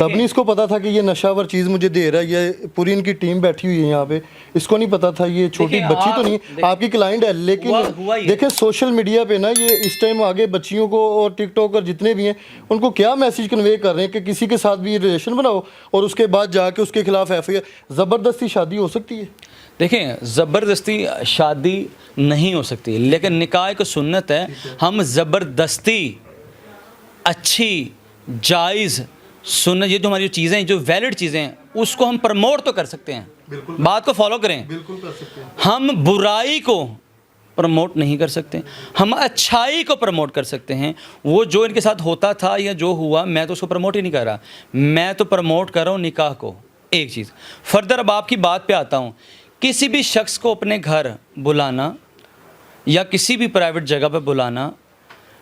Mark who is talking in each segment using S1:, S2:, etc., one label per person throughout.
S1: तब नहीं इसको पता था कि ये नशावर चीज़ मुझे दे रहा है, ये पूरी इनकी टीम बैठी हुई है यहाँ पे, इसको नहीं पता था ये छोटी बच्ची तो नहीं आपकी क्लाइंट है, लेकिन देखें सोशल मीडिया पे ना ये इस टाइम आगे बच्चियों को और टिकटॉक और जितने भी हैं उनको क्या मैसेज कन्वे कर रहे हैं कि किसी के साथ भी रिलेशन बनाओ और उसके बाद जाके उसके खिलाफ FIR, ज़बरदस्ती शादी हो सकती है?
S2: देखें, ज़बरदस्ती शादी नहीं हो सकती, लेकिन निकाह एक सुन्नत है। हम ज़बरदस्ती अच्छी जायज़ सुन्नत, ये जो हमारी चीज़ें हैं, जो वैलिड चीज़ें हैं, उसको हम प्रमोट तो कर सकते हैं, बात को फॉलो करें।
S1: बिल्कुल कर सकते हैं।
S2: हम बुराई को प्रमोट नहीं कर सकते, हम अच्छाई को प्रमोट कर सकते हैं। वो जो इनके साथ होता था या जो हुआ, मैं तो उसको प्रमोट ही नहीं कर रहा, मैं तो प्रमोट कर रहा हूँ निकाह को। एक चीज़ फर्दर, अब आपकी बात पे आता हूँ, किसी भी शख्स को अपने घर बुलाना या किसी भी प्राइवेट जगह पे बुलाना,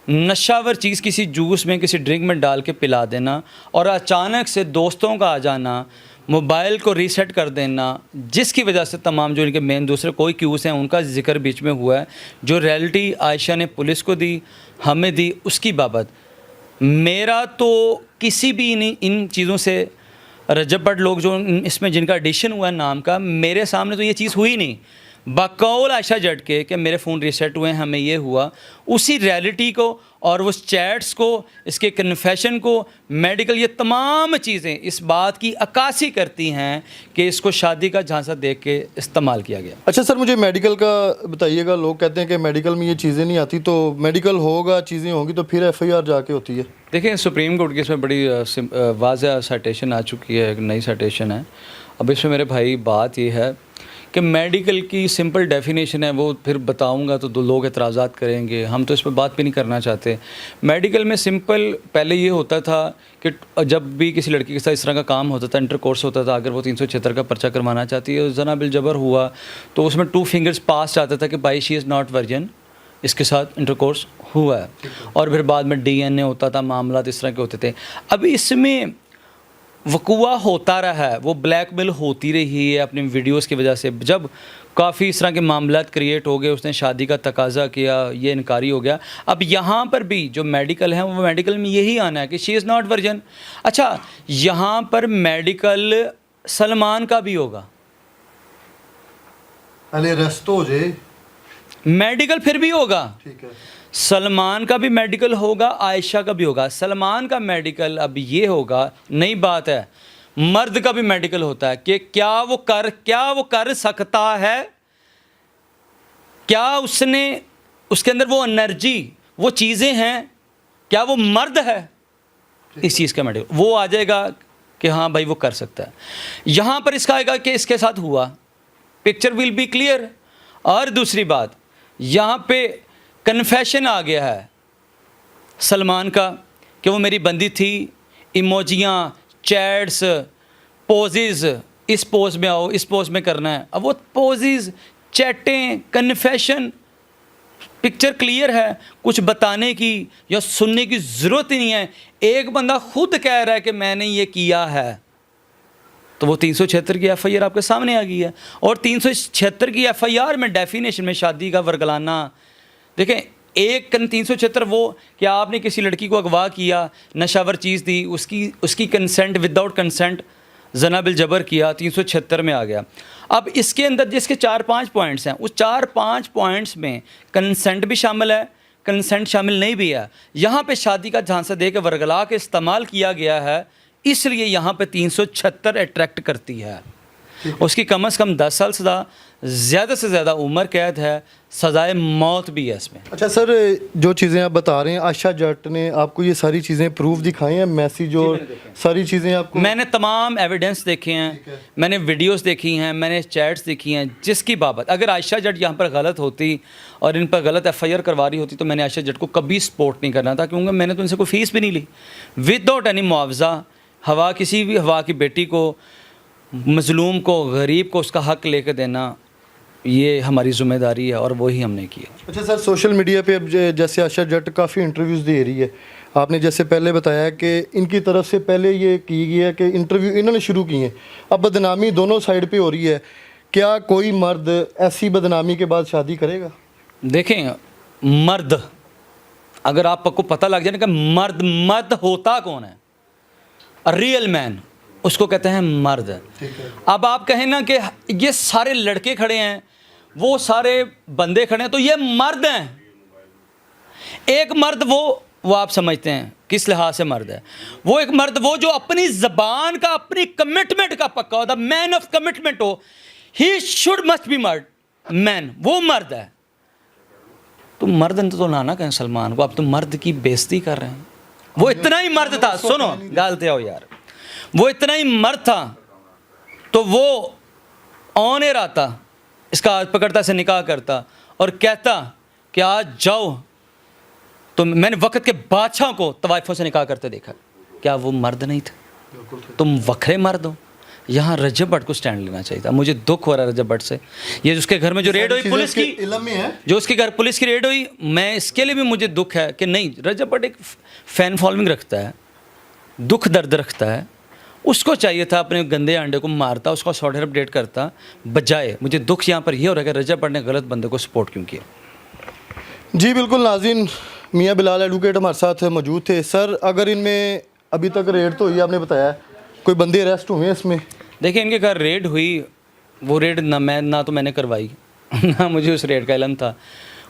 S2: नशावर चीज़ किसी जूस में किसी ड्रिंक में डाल के पिला देना और अचानक से दोस्तों का आ जाना, मोबाइल को रीसेट कर देना, जिसकी वजह से तमाम जो इनके मेन दूसरे कोई क्यूज़ हैं उनका जिक्र बीच में हुआ है, जो रियलिटी आयशा ने पुलिस को दी, हमें दी, उसकी बाबत मेरा तो किसी भी इन चीज़ों से रजब भट्ट लोग जो इसमें जिनका एडिशन हुआ है नाम का, मेरे सामने तो ये चीज़ हुई नहीं। बकौल आयशा जट के कि मेरे फ़ोन रीसेट हुए, हमें ये हुआ, उसी रियलिटी को और उस चैट्स को, इसके कन्फेशन को, मेडिकल, ये तमाम चीज़ें इस बात की अक्कासी करती हैं कि इसको शादी का झांसा देख के इस्तेमाल किया गया।
S1: अच्छा सर, मुझे मेडिकल का बताइएगा। लोग कहते हैं कि मेडिकल में ये चीज़ें नहीं आती, तो मेडिकल होगा, चीज़ें होंगी तो फिर FIR जाके होती है।
S2: देखिए, सुप्रीम कोर्ट की इसमें बड़ी वाज़ह साइटेशन आ चुकी है, एक नई साइटेशन है। अब इसमें मेरे भाई बात ये है कि मेडिकल की सिंपल डेफिनेशन है, वो फिर बताऊंगा तो दो लोग एतराज़ात करेंगे, हम तो इस पर बात भी नहीं करना चाहते। मेडिकल में सिंपल पहले ये होता था कि जब भी किसी लड़की के साथ इस तरह का काम होता था, इंटरकोर्स होता था, अगर वो 376 का पर्चा करवाना चाहती है, जना बिल जबर हुआ तो उसमें 2 फिंगर्स पास आता था कि भाई शी इज़ नॉट वर्जिन, इसके साथ इंटरकोर्स हुआ है, और फिर बाद में DNA होता था, मामला इस तरह के होते थे। अब इसमें वक़ुआ होता रहा है, वो ब्लैकमेल होती रही है अपनी वीडियोस की वजह से। जब काफ़ी इस तरह के मामलात क्रिएट हो गए, उसने शादी का तकाजा किया, ये इनकारी हो गया। अब यहाँ पर भी जो मेडिकल है, वो मेडिकल में यही आना है कि शी इज़ नॉट वर्जिन। अच्छा, यहाँ पर मेडिकल सलमान का भी होगा,
S1: अरे रेस्ट हो जाए,
S2: मेडिकल फिर भी होगा,
S1: ठीक है।
S2: सलमान का भी मेडिकल होगा, आयशा का भी होगा। सलमान का मेडिकल अब ये होगा, नई बात है, मर्द का भी मेडिकल होता है कि क्या वो कर सकता है, क्या उसने उसके अंदर वो एनर्जी, वो चीज़ें हैं, क्या वो मर्द है, इस चीज़ का मेडिकल वो आ जाएगा कि हाँ भाई वो कर सकता है। यहाँ पर इसका आएगा कि इसके साथ हुआ, पिक्चर विल बी क्लियर। और दूसरी बात, यहाँ पे कन्फेशन आ गया है सलमान का कि वो मेरी बंदी थी, इमोजियाँ, चैट्स, पोजेज़, इस पोज में आओ, इस पोज में करना है। अब वो पोजेज़, चैटें, कन्फेशन, पिक्चर क्लियर है, कुछ बताने की या सुनने की ज़रूरत ही नहीं है। एक बंदा खुद कह रहा है कि मैंने ये किया है, तो वो 376 की FIR आपके सामने आ गई है। और 376 की FIR में डेफिनेशन में शादी का वरगलाना, देखें, एक 376 वो कि आपने किसी लड़की को अगवा किया, नशावर चीज़ दी, उसकी कंसेंट, विदाउट कंसेंट जना बिल जबर किया, 376 में आ गया। अब इसके अंदर जिसके 4-5 पॉइंट्स हैं, उस 4-5 पॉइंट्स में कंसेंट भी शामिल है, कंसेंट शामिल नहीं भी है। यहाँ पे शादी का झांसा दे के वरगला के इस्तेमाल किया गया है, इसलिए यहाँ पे 376 अट्रैक्ट करती है। उसकी कम से कम 10 साल सज़ा, ज़्यादा से ज़्यादा उम्र कैद है, सज़ाए मौत भी है इसमें।
S1: अच्छा सर, जो चीज़ें आप बता रहे हैं, आयशा जट ने आपको ये सारी चीज़ें प्रूफ दिखाई हैं, मैसेज और सारी चीज़ें आपको?
S2: मैंने तमाम एविडेंस देखे हैं, मैंने वीडियोस देखी हैं, मैंने चैट्स देखी हैं, जिसकी बाबत अगर आयशा जट यहाँ पर गलत होती और इन पर गलत FIR करवा रही होती तो मैंने आयशा जट को कभी सपोर्ट नहीं करना था, क्योंकि मैंने तो उनसे कोई फ़ीस भी नहीं ली। विदाउट एनी मुआवजा, हवा किसी भी हवा की बेटी को, मज़लूम को, गरीब को उसका हक़ लेकर देना, ये हमारी ज़िम्मेदारी है और वही हमने किया।
S1: अच्छा सर, सोशल मीडिया पे अब जैसे आयशा जट काफ़ी इंटरव्यूज़ दे रही है, आपने जैसे पहले बताया कि इनकी तरफ से पहले ये की गई है कि इंटरव्यू इन्होंने शुरू किए हैं, अब बदनामी दोनों साइड पे हो रही है। क्या कोई मर्द ऐसी बदनामी के बाद शादी करेगा?
S2: देखें, मर्द, अगर आपको पता लग जाए ना कि मर्द होता कौन है, ریئل مین اس کو کہتے ہیں مرد. اب آپ کہیں نا کہ یہ سارے لڑکے کھڑے ہیں, وہ سارے بندے کھڑے ہیں, تو یہ مرد ہیں. ایک مرد وہ آپ سمجھتے ہیں کس لحاظ سے مرد ہے. وہ ایک مرد وہ جو اپنی زبان کا, اپنی کمٹمنٹ کا پکا ہوتا, مین آف کمٹمنٹ ہو, he should must be man, وہ مرد ہے. تم مرد تو لانا کہیں سلمان کو, اب تم مرد کی بےزتی کر رہے ہیں. وہ اتنا ہی مرد تھا, سنو گالتے ہو یار, وہ اتنا ہی مرد تھا تو وہ آن ایئر آتا, اس کا ہاتھ پکڑتا سے نکاح کرتا اور کہتا کہ آج جاؤ. تو میں نے وقت کے بادشاہ کو طوائفوں سے نکاح کرتے دیکھا. کیا وہ مرد نہیں تھے؟ تم وکھرے مرد ہو. یہاں رجب بٹ کو سٹینڈ لینا چاہیے تھا. مجھے دکھ ہو رہا ہے رجب بٹ سے. یہ اس کے گھر میں جو ریڈ ہوئی پولیس کی, جو اس کے گھر پولیس کی ریڈ ہوئی, میں اس کے لیے بھی مجھے دکھ ہے کہ نہیں, رجب بٹ ایک فین فالوئنگ رکھتا ہے, دکھ درد رکھتا ہے. اس کو چاہیے تھا اپنے گندے انڈے کو مارتا, اس کو سافٹ ویئر اپڈیٹ کرتا بجائے. مجھے دکھ یہاں پر یہ ہو رہا ہے کہ رجب بٹ نے غلط بندے کو سپورٹ کیوں کیا.
S1: جی بالکل. ناظرین, میاں بلال ایڈوکیٹ ہمارے ساتھ موجود تھے. سر, اگر ان میں ابھی تک ریڈ تو ہوئی, آپ نے بتایا کوئی بندے اریسٹ ہوئے ہیں اس میں؟
S2: دیکھیں ان کے گھر ریڈ ہوئی, وہ ریڈ نہ تو میں نے کروائی, نہ مجھے اس ریڈ کا علم تھا.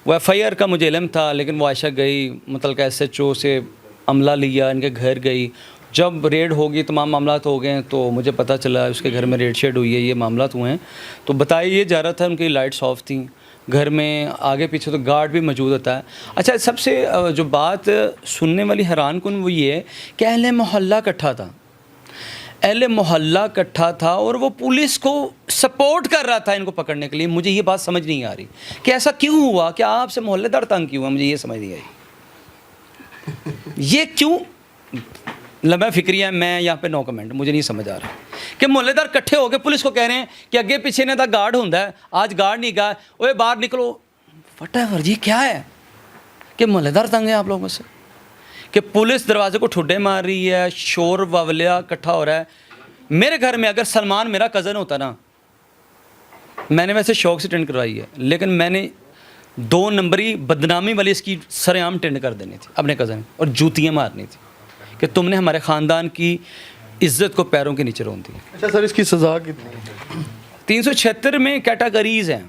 S2: وہ ایف آئی آر کا مجھے علم تھا, لیکن وہ عائشہ گئی, متعلقہ ایس ایچ او سے عملہ لیا, ان کے گھر گئی. جب ریڈ ہوگی, تمام معاملات ہو گئے, تو مجھے پتہ چلا اس کے گھر میں ریڈ شیڈ ہوئی ہے, یہ معاملات ہوئے ہیں. تو بتایا یہ جا رہا تھا ان کی لائٹس آف تھیں گھر میں, آگے پیچھے تو گارڈ بھی موجود ہوتا ہے. اچھا, سب سے جو بات سننے والی حیران کن وہ یہ ہے کہ اہل محلہ اکٹھا تھا, اہل محلہ اکٹھا تھا اور وہ پولیس کو سپورٹ کر رہا تھا ان کو پکڑنے کے لیے. مجھے یہ بات سمجھ نہیں آ رہی کہ ایسا کیوں ہوا, کہ آپ سے محلے دار تنگ کیوں ہوا, مجھے یہ سمجھ نہیں آئی. یہ کیوں لمبا فکری ہے, میں یہاں پہ نو کمنٹ, مجھے نہیں سمجھ آ رہا کہ محلے دار کٹھے ہو کے پولیس کو کہہ رہے ہیں کہ اگے پیچھے نے تھا گارڈ ہوتا ہے, آج گارڈ نہیں گیا, اوے باہر نکلو. وٹ ایور, یہ کیا ہے کہ محلے دار تنگ ہیں آپ لوگوں سے, کہ پولیس دروازے کو ٹھڈے مار رہی ہے, شور واولیا اکٹھا ہو رہا ہے. میرے گھر میں اگر سلمان میرا کزن ہوتا نا, میں نے ویسے شوق سے ٹینڈ کروائی ہے, لیکن میں نے 2 نمبری بدنامی والی اس کی سر عام ٹینڈ کر دینی تھی اپنے کزن, اور جوتیاں مارنی تھی کہ تم نے ہمارے خاندان کی عزت کو پیروں کے نیچے رون دی.
S1: اچھا سر, اس کی سزا کتنی ہے؟
S2: 376 میں کیٹاگریز ہیں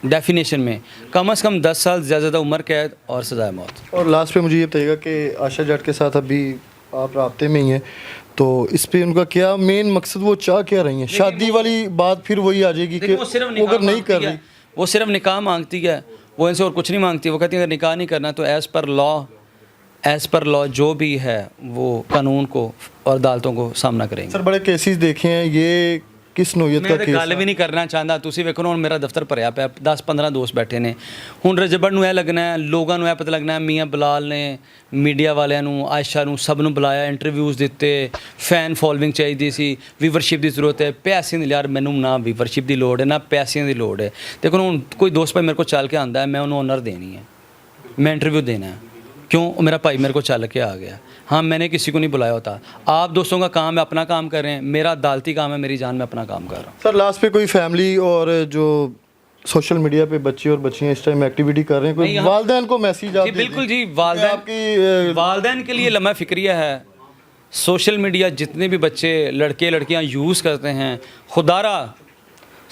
S2: ڈیفینیشن میں, کم از کم 10 سال زیادہ عمر قید اور سزائے موت.
S1: اور لاسٹ پہ مجھے یہ بتائیے گا کہ عائشہ جٹ کے ساتھ ابھی آپ رابطے میں ہی ہیں, تو اس پہ ان کا کیا مین مقصد, وہ چاہ کیا رہی ہیں؟ شادی والی بات پھر وہی آ جائے گی کہ وہ اگر نہیں کر رہی,
S2: وہ صرف نکاح مانگتی ہے, وہ ان سے اور کچھ نہیں مانگتی. وہ کہتی ہے اگر نکاح نہیں کرنا تو ایز پر لا جو بھی ہے وہ قانون کو اور عدالتوں کو سامنا کریں گے.
S1: سر بڑے کیسز دیکھے ہیں, یہ کس نوعیت کا کیس؟
S2: گل بھی نہیں کرنا چاہتا. تسی ویکھو ہن میرا دفتر بھریا پیا, 10-15 دوست بیٹھے نے. ہن رجبڑ نوں اے لگنا ہے, لوگاں نوں اے پتہ لگنا ہے میاں بلال نے میڈیا والیاں نوں, عائشہ نوں, سب نوں بلایا, انٹرویوز دیتے, فین فالوئنگ چاہیے سی, ویورشپ دی ضرورت ہے. پیسے دی یار مینوں نہ ویورشپ دی لوڑ ہے نہ پیسے دی لوڑ ہے. دیکھو ہن کوئی دوست بھائی میرے کو چل کے آندا ہے, میں انہوں آنر دینی ہے, میں انٹرویو دینا ہے. کیوں؟ میرا بھائی میرے کو چل کے آ گیا. ہاں میں نے کسی کو نہیں بلایا ہوتا. آپ دوستوں کا کام ہے, اپنا کام کر رہے ہیں, میرا عدالتی کام ہے, میری جان میں اپنا کام کر رہا ہوں.
S1: سر لاسٹ پہ کوئی فیملی اور جو سوشل میڈیا پہ بچے اور بچیاں اس ٹائم ایکٹیویٹی کر رہے ہیں, کوئی والدین کو میسیج آپ؟
S2: جی بالکل جی, والدین کے لیے لمحہ فکریہ ہے. سوشل میڈیا جتنے بھی بچے لڑکے لڑکیاں یوز کرتے ہیں, خدا را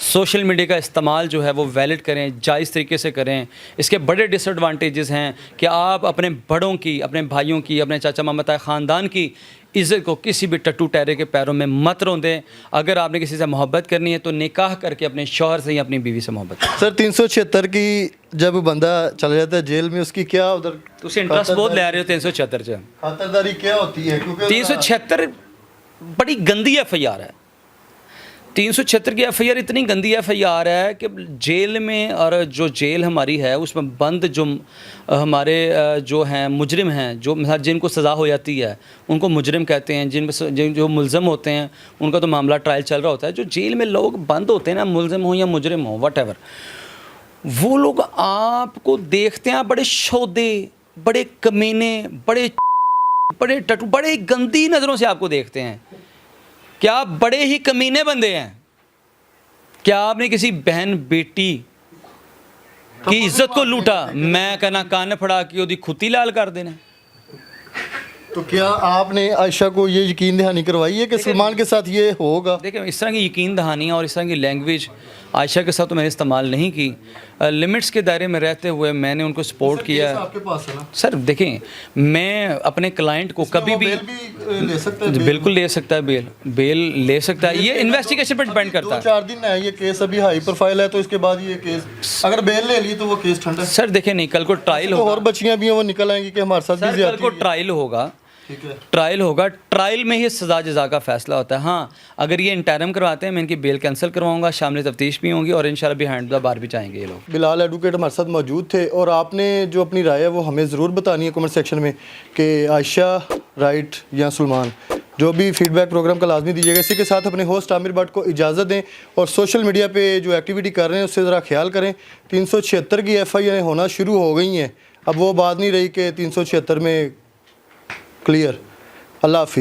S2: سوشل میڈیا کا استعمال جو ہے وہ ویلڈ کریں, جائز طریقے سے کریں. اس کے بڑے ڈس ایڈوانٹیجز ہیں کہ آپ اپنے بڑوں کی, اپنے بھائیوں کی, اپنے چاچا ماما تایا خاندان کی عزت کو کسی بھی ٹٹو ٹہرے کے پیروں میں مت رون دیں. اگر آپ نے کسی سے محبت کرنی ہے تو نکاح کر کے اپنے شوہر سے یا اپنی بیوی سے محبت کریں.
S1: سر 376 کی جب بندہ چلا جاتا ہے جیل میں, اس کی کیا ادھر
S2: تسی انٹرسٹ بہت لے رہے ہو 376 سے,
S1: خاطرداری کیا ہوتی ہے؟ کیونکہ
S2: 376 بڑی گندی ایف آئی آر ہے. 376 کی ایف آئی آر اتنی گندی ایف آئی آر ہے کہ جیل میں, اور جو جیل ہماری ہے اس میں بند جو ہمارے جو ہیں مجرم ہیں, جو جن کو سزا ہو جاتی ہے ان کو مجرم کہتے ہیں, جن جو ملزم ہوتے ہیں ان کا تو معاملہ ٹرائل چل رہا ہوتا ہے. جو جیل میں لوگ بند ہوتے ہیں نا, ملزم ہوں یا مجرم ہوں وٹ ایور, وہ لوگ آپ کو دیکھتے ہیں بڑے شودے, بڑے کمینے, بڑے ٹٹو, بڑے گندی نظروں سے آپ کو دیکھتے ہیں. کیا آپ بڑے ہی کمینے بندے ہیں؟ کیا آپ نے کسی بہن بیٹی کی عزت کو لوٹا؟ میں کہنا کان پھڑا کے وہ کھتی لال کر دینا.
S1: तो क्या आपने आयशा को ये यकीन दहानी करवाई है कि सलमान के साथ ये होगा?
S2: देखिए इस तरह की यकीन दहानियाँ और इस तरह की लैंग्वेज आयशा के साथ तो मैंने इस्तेमाल नहीं की। लिमिट्स के दायरे में रहते हुए मैंने उनको सपोर्ट किया है।
S1: आपके पास है ना
S2: सर देखें, मैं अपने क्लाइंट को कभी भी
S1: ले सकता है,
S2: बिल्कुल ले सकता है, बेल ले सकता है। ये इन्वेस्टिगेशन पर डिपेंड करता है।
S1: 2-4 दिन है ये केस, अभी हाई प्रोफाइल है, तो इसके बाद ये केस अगर बेल ले ली तो वो केस ठंडा है।
S2: सर देखें, नहीं कल को ट्रायल होगा,
S1: और बच्चियां भी हैं वो निकल आएंगी कि हमारे साथ भी
S2: सर कल
S1: ज्यादती
S2: को
S1: हुई है।
S2: ट्रायल होगा,
S1: ठीक है,
S2: ट्रायल होगा, ट्रायल में ही सज़ा जज़ा का फैसला होता है। हाँ, अगर ये इंटरम करवाते हैं मैं इनकी बेल कैंसिल करवाऊंगा, शामिल तफ्तीश भी होंगी और इंशाल्लाह बिहाइंड द बार भी जाएंगे ये लोग।
S1: बिलाल एडवोकेट हमारे साथ मौजूद थे और आपने जो अपनी राय है वो हमें ज़रूर बतानी है कमेंट सेक्शन में कि आयशा राइट या सलमान। जो भी फीडबैक प्रोग्राम का लाजमी दीजिएगा। इसी के साथ अपने होस्ट आमिर भट्ट को इजाज़त दें और सोशल मीडिया पे जो एक्टिविटी कर रहे हैं उससे ज़रा ख्याल करें। 376 की FIR होना शुरू हो गई हैं, अब वो बात नहीं रही कि 376 में क्लियर। अल्लाह हाफिज़।